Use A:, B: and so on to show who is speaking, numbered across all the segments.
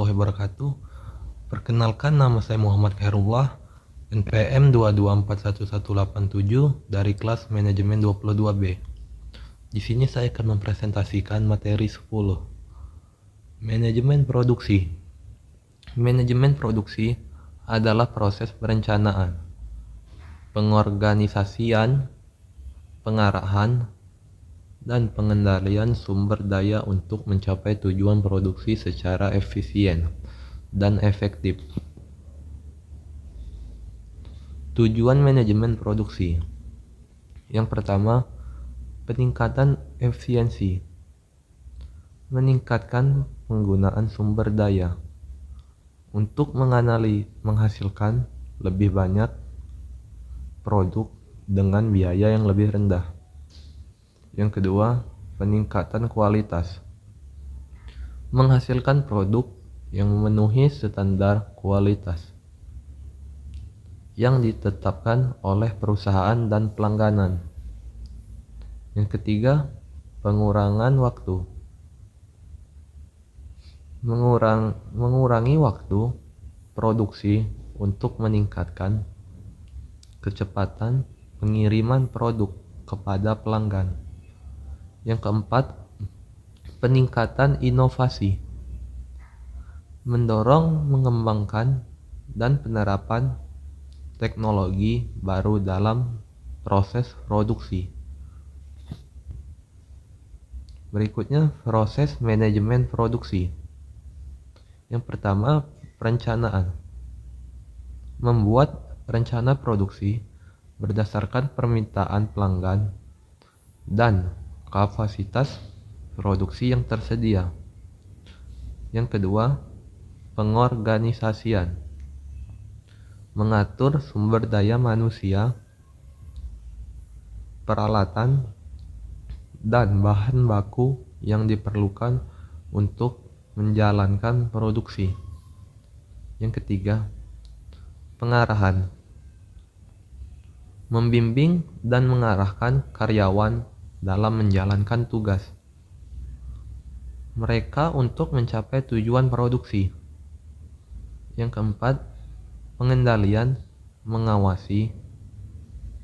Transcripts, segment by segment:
A: warahmatullahi wabarakatuh. Perkenalkan, nama saya Muhammad Khairullah, NPM 2241187 dari kelas manajemen 22B. Di sini saya akan mempresentasikan materi 10. Manajemen produksi. Manajemen produksi adalah proses perencanaan, pengorganisasian, pengarahan, dan pengendalian sumber daya untuk mencapai tujuan produksi secara efisien dan efektif. Tujuan manajemen produksi. Yang pertama, peningkatan efisiensi. Meningkatkan penggunaan sumber daya untuk menghasilkan lebih banyak produk dengan biaya yang lebih rendah. Yang kedua, peningkatan kualitas. Menghasilkan produk yang memenuhi standar kualitas yang ditetapkan oleh perusahaan dan pelangganan. Yang ketiga, pengurangan waktu. Mengurangi waktu produksi untuk meningkatkan kecepatan pengiriman produk kepada pelanggan. Yang keempat, peningkatan inovasi. Mendorong mengembangkan dan penerapan teknologi baru dalam proses produksi. Berikutnya, proses manajemen produksi. Yang pertama, perencanaan. Membuat rencana produksi berdasarkan permintaan pelanggan dan kapasitas produksi yang tersedia. Yang kedua, pengorganisasian. Mengatur sumber daya manusia, peralatan, dan bahan baku yang diperlukan untuk menjalankan produksi. Yang ketiga, pengarahan. Membimbing dan mengarahkan karyawan dalam menjalankan tugas mereka untuk mencapai tujuan produksi. Yang keempat, pengendalian, mengawasi,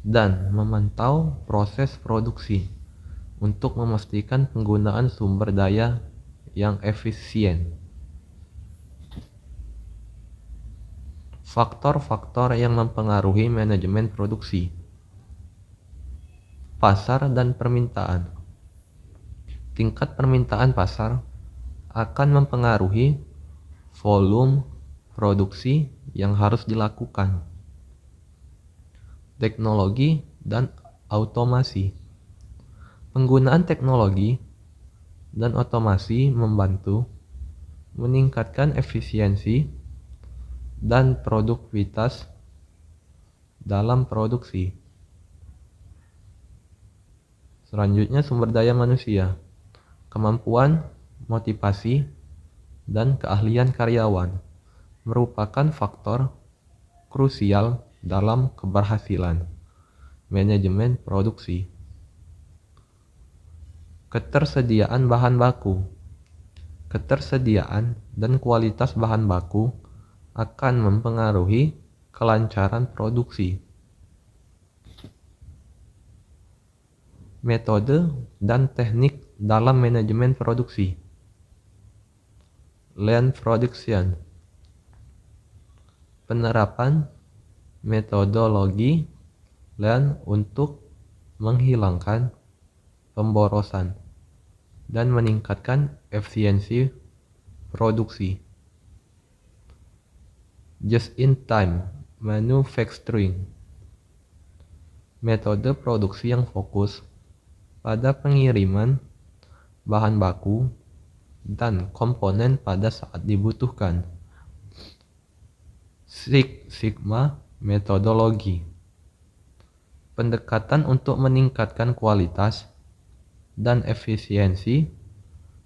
A: dan memantau proses produksi untuk memastikan penggunaan sumber daya yang efisien. Faktor-faktor yang mempengaruhi manajemen produksi. Pasar dan permintaan. Tingkat permintaan pasar akan mempengaruhi volume produksi yang harus dilakukan. Teknologi dan automasi. Penggunaan teknologi dan otomasi membantu meningkatkan efisiensi dan produktivitas dalam produksi. Selanjutnya, sumber daya manusia. Kemampuan, motivasi, dan keahlian karyawan merupakan faktor krusial dalam keberhasilan manajemen produksi. Ketersediaan bahan baku. Ketersediaan dan kualitas bahan baku akan mempengaruhi kelancaran produksi. Metode dan teknik dalam manajemen produksi. Lean production. Penerapan metodologi Lean untuk menghilangkan pemborosan dan meningkatkan efisiensi produksi. Just-in-time manufacturing. Metode produksi yang fokus pada pengiriman bahan baku dan komponen pada saat dibutuhkan. Six Sigma metodologi. Pendekatan untuk meningkatkan kualitas dan efisiensi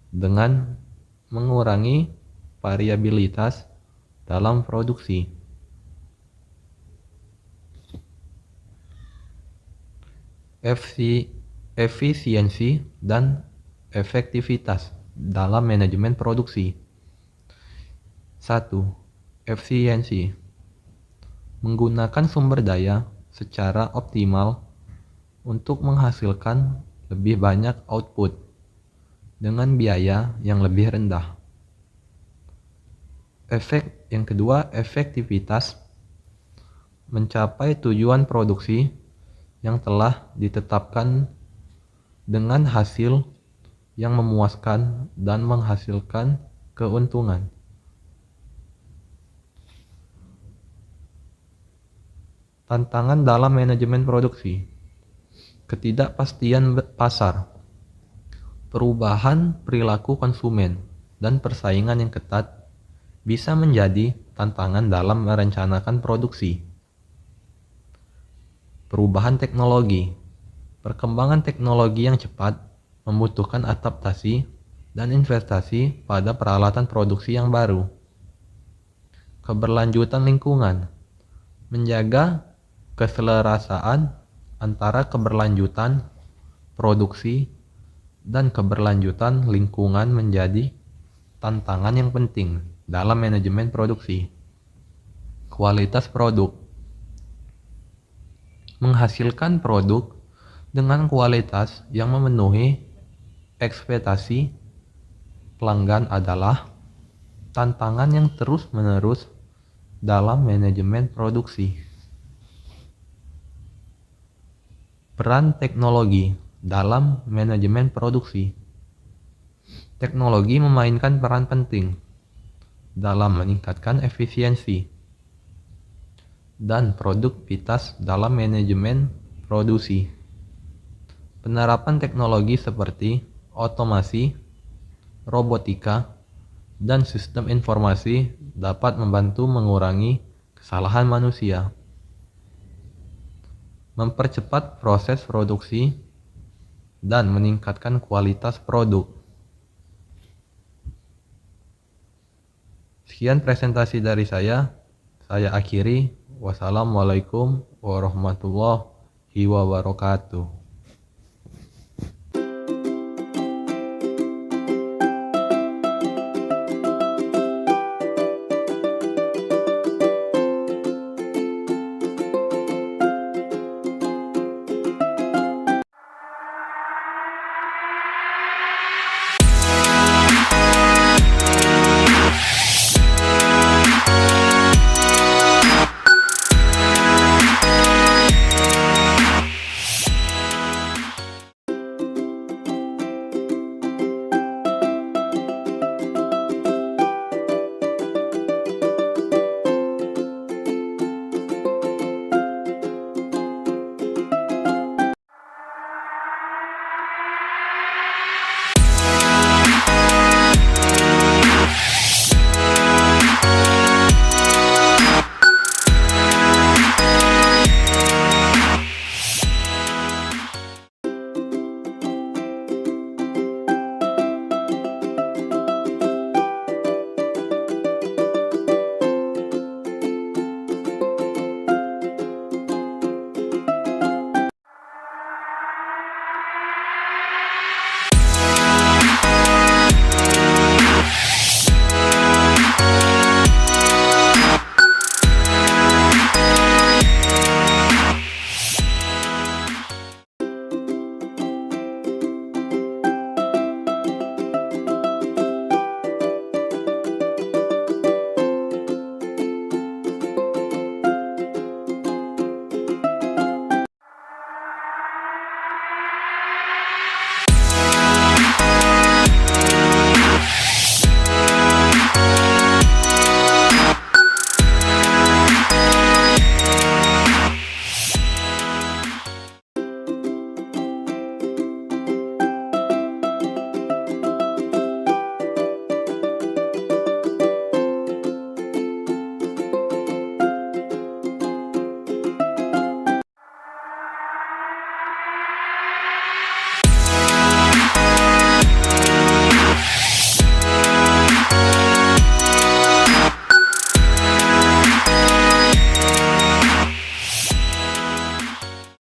A: dengan mengurangi variabilitas dalam produksi. Efisiensi dan efektivitas dalam manajemen produksi. 1. Efisiensi. Menggunakan sumber daya secara optimal untuk menghasilkan lebih banyak output dengan biaya yang lebih rendah. Yang kedua, efektivitas. Mencapai tujuan produksi yang telah ditetapkan dengan hasil yang memuaskan dan menghasilkan keuntungan. Tantangan dalam manajemen produksi. Ketidakpastian pasar, perubahan perilaku konsumen, dan persaingan yang ketat bisa menjadi tantangan dalam merencanakan produksi. Perubahan teknologi. Perkembangan teknologi yang cepat membutuhkan adaptasi dan investasi pada peralatan produksi yang baru. Keberlanjutan lingkungan. Menjaga keselarasaan antara keberlanjutan produksi dan keberlanjutan lingkungan menjadi tantangan yang penting dalam manajemen produksi. Kualitas produk. Menghasilkan produk dengan kualitas yang memenuhi ekspektasi pelanggan adalah tantangan yang terus-menerus dalam manajemen produksi. Peran teknologi dalam manajemen produksi. Teknologi memainkan peran penting dalam meningkatkan efisiensi dan produktivitas dalam manajemen produksi. Penerapan teknologi seperti otomasi, robotika, dan sistem informasi dapat membantu mengurangi kesalahan manusia, mempercepat proses produksi, dan meningkatkan kualitas produk. Sekian presentasi dari saya akhiri. Wassalamualaikum warahmatullahi wabarakatuh.